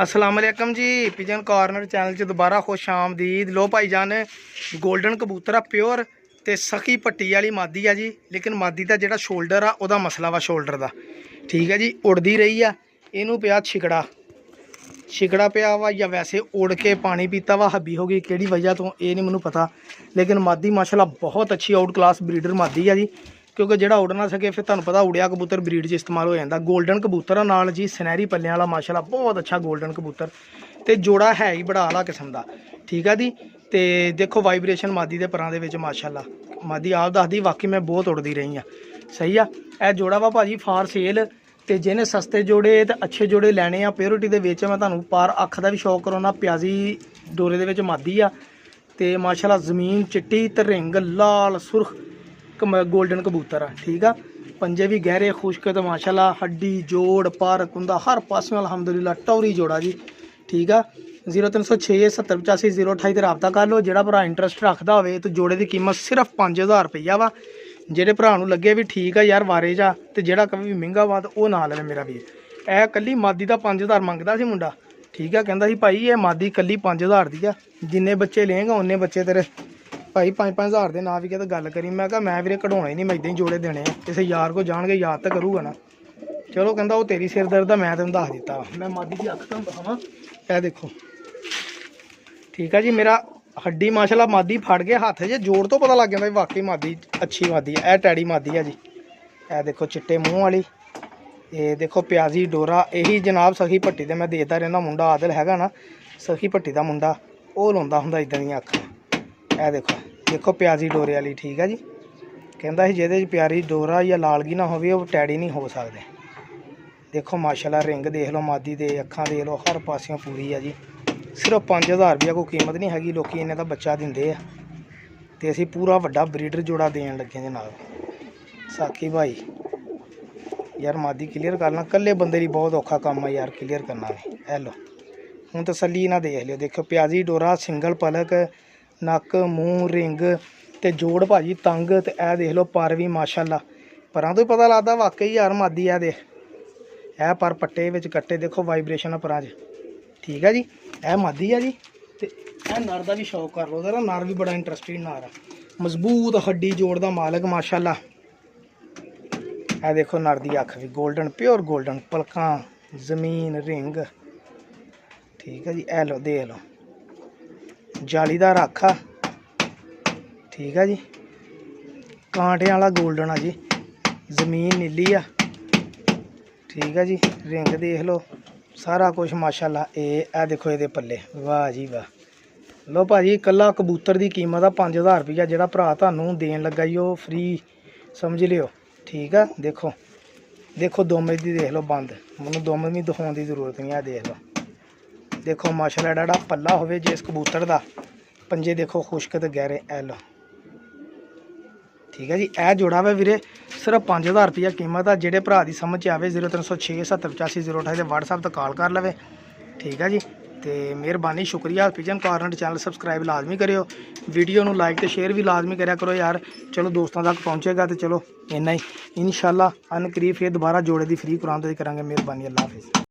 अस्सलाम वालेकुम जी। Pigeon corner channel च दोबारा खुश आमदीद। लो भाई जान गोल्डन कबूतर आ प्योर ते सखी पट्टी वाली मादी आ जी। लेकिन मादी का जोड़ा शोल्डर आ उहदा मसला वा शोल्डर का, ठीक है जी। उड़दी रही आ, इनू पिया छिकड़ा पिया वा या वैसे उड़ के पानी पीता वा, हब्बी हो गई किहड़ी वजह तो ये नहीं मैनू पता। लेकिन मादी माशाल्लाह बहुत अच्छी आउट क्लास ब्रीडर मादी आ जी, क्योंकि जोड़ा उड़ ना सके फिर तुहानू पता उड़िया कबूतर ब्रीड च इस्तेमाल हो जाता। गोल्डन कबूतर नाल जी सनहरी पल्ले वाला माशाल्लाह बहुत अच्छा गोल्डन कबूतर, तो जोड़ा है ही बड़ा आला किस्म का, ठीक है जी। तो देखो वाइब्रेशन मादी के परां दे विच माशाल्लाह मादी आप दसदी वाकई मैं बहुत उड़ती रही हाँ, सही आ। यह जोड़ा वा भाजी फार सेल, तो जिन्हें सस्ते जोड़े तो अच्छे जोड़े लैने आ प्योरिटी के विच मैं तुहानू पार अख का भी शौक कराना। प्याजी डोरे दे विच मादी आ, तो माशाल्लाह जमीन चिट्टी ते रिंग लाल सुर्ख गोल्डन कबूतर आ, ठीक आ। पंजे भी गहरे खुश्क तो माशाल्लाह हड्डी जोड़ पर कुंदा हर पासों अलहमदुलिल्लाह टौरी जोड़ा जी, ठीक आ। 0306 70 85 028 ते रबता कर लो। जोड़ा भरा इंटरस्ट रखता हो तो जोड़े की कीमत सिर्फ 5000 रुपया वा। जेडे भरा लगे भी ठीक है यार वारे जा, तो जोड़ा कभी महंगा वा तो वह ना ले मेरा भी। ए कली मादी का 5000 मंगता सी मुंडा, ठीक है। कहता भाई ये मादी कली 5000 दी आ, जिन्ने बच्चे लेंगा उन्ने बच्चे तेरे भाई 5-5 हज़ार के ना भी तो गल करी। मैं कहा मैं भी कढ़ाने ही नहीं, मैं इदा ही जोड़े देने किसी यार को जान के याद तो करूँगा ना। चलो कहता वो तेरी सिर दर्द है, मैं तेन दस दिता। मैं मादी की अख तुम दिखावा, यह देखो, ठीक है जी। मेरा हड्डी माशाल्लाह मादी फड़ गया हाथ च, जोड़ तो पता लग जाता वाकई मादी अच्छी मादी है। यह टैडी मादी है जी, यह देखो चिट्टे मूँह वाली, ये देखो प्याजी डोरा। यही जनाब सखी भट्टी से मैं देखता रहना, मुंडा आदिल हैगा ना सखी भट्टी का मुंडा, वो लाउंदा हुंदा इदां दी अख। यह देखो प्याजी डोरे वाली, ठीक है जी। कहता है जिहदे प्यारी डोरा या लालगी ना होवे वो टैडी नहीं हो सकते। देखो माशाल्लाह रिंग देख लो मादी दे, अखां देख लो, हर पासियों पूरी है जी। सिर्फ 5000 रुपया कोई कीमत नहीं हैगी, लोग इन्ने का बच्चा दिंदे आ, ते असीं पूरा वड्डा ब्रीडर जोड़ा देन लगे जनाब। साकी भाई यार मादी क्लीयर करना कल्ले बंदे ली बहुत औखा काम है यार क्लीयर करना भी। है लो हूँ तसल्ली ना देख लियो, देखो प्याजी डोरा, सिंगल पलक, नक मूँह रिंग ते जोड़ भाजी तंग। तो यह देख लो पर भी माशाल्लाह परां तो ही पता लगता वाकई यार मादी है। देख यह पर पट्टे विच कट्टे, देखो वाइब्रेशन परां च, ठीक है जी। यह मादी है जी। तो यह नर का भी शौक कर लो, जरा नर भी बड़ा इंटरस्टिंग नर है, मजबूत हड्डी जोड़ का मालक माशाल्लाह। यह देखो नर की अख भी गोल्डन प्योर गोल्डन, पलकां जमीन रिंग, ठीक है जी। ए लो देख लो जालीदार अख आ, ठीक है जी। कांटे वाला गोल्डन आ जी, जमीन नीली आ, ठीक है जी। रिंग देख लो सारा कुछ माशाल्लाह। ए देखो ये पल्ले, वाह जी वाह। लो भाजी कला कबूतर की कीमत आ 5000 रुपया, जोड़ा भरा तुहानू देन लगा जी वो फ्री समझ लियो, ठीक है। देखो दोमे की देख लो बंद, मैं दोमे भी दिखाने की जरूरत नहीं है। देख लो देखो माशाल्लाह एडा पल्ला होवे जिस कबूतर का, पंजे देखो खुश्क ते गहरे। ए लो ठीक है जी। यह जोड़ा वा वीरे सिर्फ 5000 रुपया कीमत आ। जेडे भरा की समझ आवे 0306 70 85 028 व्हाट्सएप तो कॉल कर लवे, ठीक है जी। तो मेहरबानी शुक्रिया। पिजन कॉर्नर चैनल सबसक्राइब लाजमी करियो, वीडियो नू लाइक तो शेयर भी लाजमी करा करो यार। चलो दोस्तों तक पहुँचेगा तो चलो इन्ना ही। इंशाल्लाह अन करीब फिर दोबारा जोड़े की फ्री कुरान करांगे। मेहरबानी, अल्लाह हाफिज़।